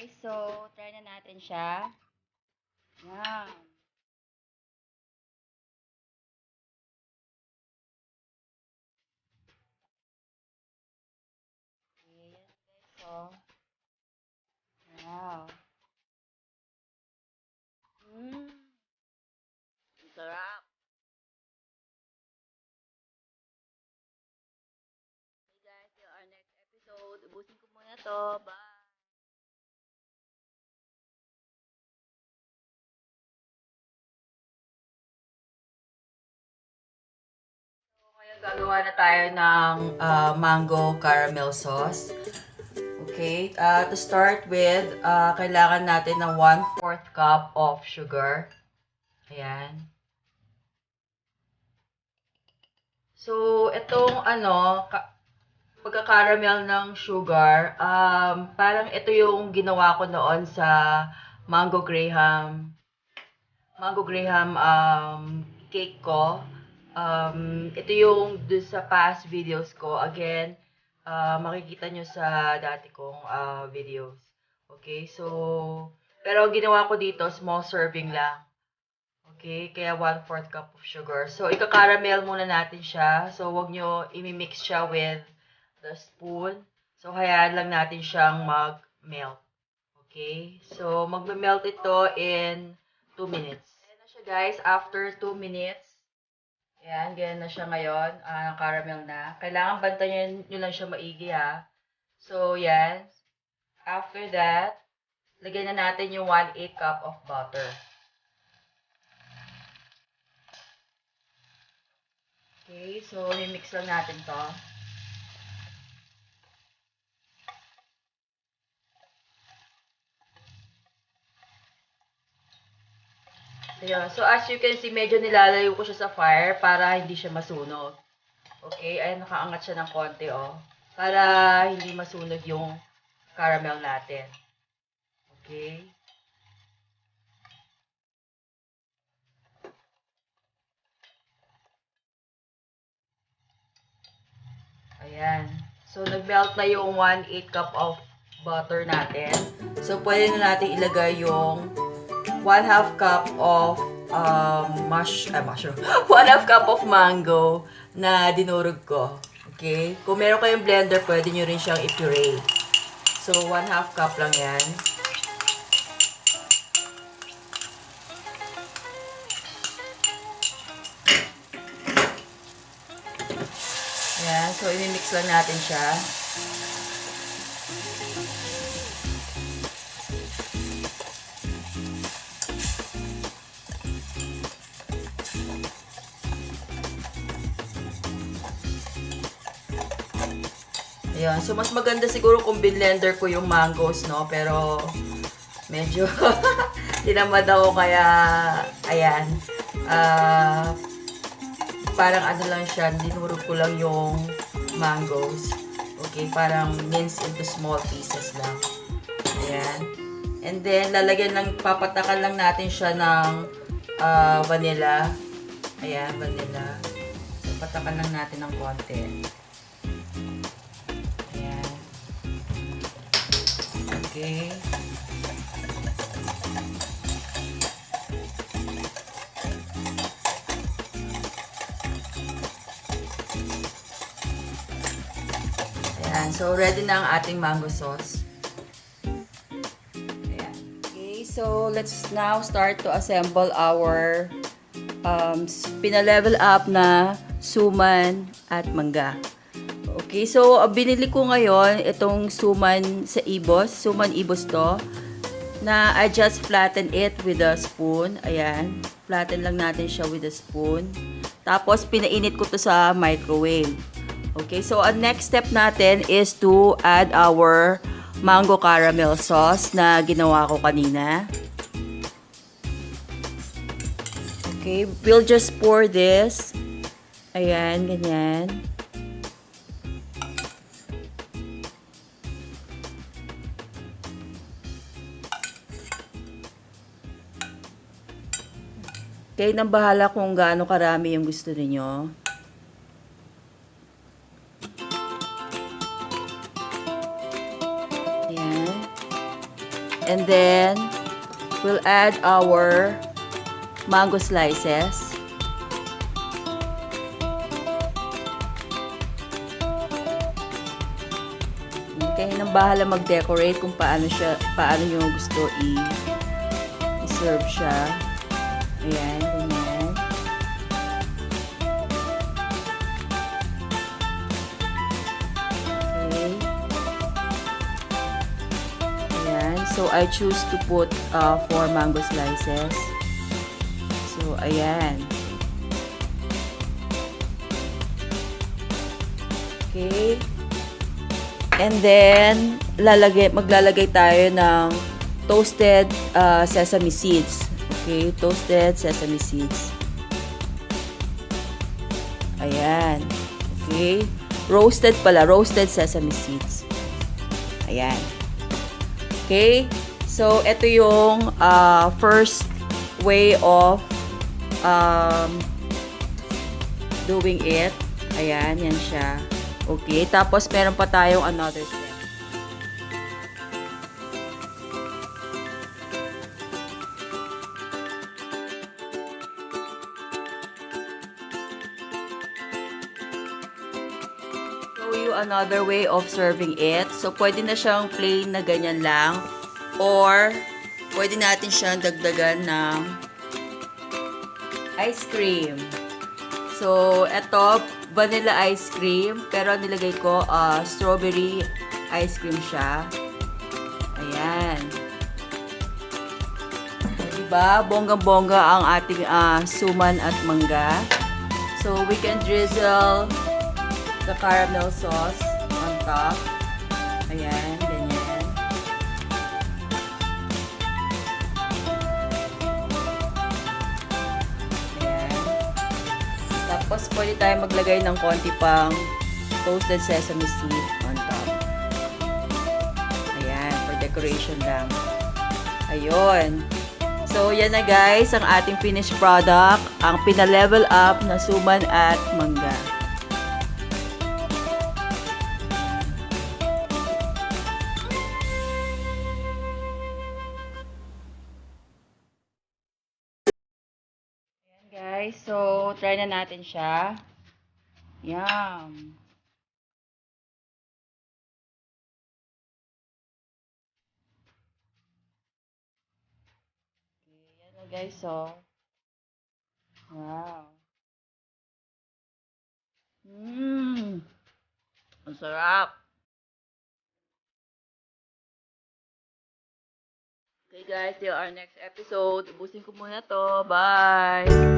guys. So, try na natin siya. Yan. Okay, yan guys. So, wow. Mmm. Sarap. Okay guys, till our next episode. Ubusin ko muna to. Bye. So, ngayon gagawa na tayo ng mango caramel sauce. Okay, to start with, kailangan natin ng 1/4 cup of sugar. Ayan. So, itong pagka-caramel ng sugar, parang ito yung ginawa ko noon sa Mango Graham, cake ko. Ito yung dun sa past videos ko. Again, makikita nyo sa dati kong videos. Okay, so, pero ang ginawa ko dito, small serving lang. Okay, kaya 1/4 cup of sugar. So, ika-caramel muna natin siya. So, wag nyo imimix siya with the spoon. So, hayaan lang natin siyang mag-melt. Okay, so magme-melt ito in 2 minutes. Ayan na siya guys, after 2 minutes. Ayan, ganyan na siya ngayon. Caramel na. Kailangan bantayan nyo lang siya maigi ha. So, yan. After that, lagyan na natin yung 1/8 cup of butter. Okay, so mimix lang natin to. Ayan, so as you can see, medyo nilalayo ko siya sa fire para hindi siya masunog. Okay, ayan, nakaangat siya ng konti, oh. Para hindi masunog yung caramel natin. Okay. Ayan. So, nag-melt na yung 1/8 cup of butter natin. So, pwede na natin ilagay yung 1/2 cup of mushroom. 1/2 cup of mango na dinurog ko. Okay? Kung meron kayong blender, pwede nyo rin siyang i-puree. So, 1/2 cup lang yan. Ayan. So, i-mix lang natin siya. Ayan. So, mas maganda siguro kung binlender ko yung mangoes, no? Pero, medyo tinamad ako kaya, ayan. Parang ano lang siya, dinurog ko lang yung mangoes. Okay, parang minced into small pieces lang. Ayan. And then, lalagyan lang, papatakan lang natin siya ng vanilla. Ayan, vanilla. So, patakan lang natin ng konti. Okay. Ayan. So, ready na ang ating mango sauce. Ayan. Okay. So, let's now start to assemble our pina-level up na suman at mangga. Okay, so binili ko ngayon itong suman sa Ibos. Suman Ibos to. Na I just flatten it with a spoon. Ayan. Flatten lang natin siya with a spoon. Tapos pinainit ko to sa microwave. Okay, so ang next step natin is to add our mango caramel sauce na ginawa ko kanina. Okay, we'll just pour this. Ayan, ganyan. Kayo nang bahala kung gaano karami yung gusto niyo. Ayan. And then, we'll add our mango slices. Kayo nang bahala mag-decorate kung paano nyo gusto i-serve siya. Ayan, ganyan. Okay. Ayan, so I choose to put 4 mango slices. So, ayan. Okay. And then, maglalagay tayo ng toasted sesame seeds. Okay, toasted sesame seeds. Ayan. Okay. Roasted sesame seeds. Ayan. Okay. So, ito yung first way of doing it. Ayan, yan siya. Okay, tapos meron pa tayong another step. Show you another way of serving it. So, pwede na siyang plain na ganyan lang. Or, pwede natin siyang dagdagan ng ice cream. So, eto, vanilla ice cream. Pero nilagay ko strawberry ice cream siya. Ayan. Diba? Bonggang-bongga ang ating suman at mangga. So, we can drizzle the caramel sauce on top. Ayan, ganyan. Tapos, pwede tayo maglagay ng konti pang toasted sesame seed on top. Ayan, for decoration lang. Ayun. So, yan na guys, ang ating finished product. Ang pina-level up na suman at mangga. Guys, so try na natin siya. Yum. Okay, yan na guys, so. Wow. Ang sarap. Okay guys, till our next episode. Ubusin ko muna to. Bye!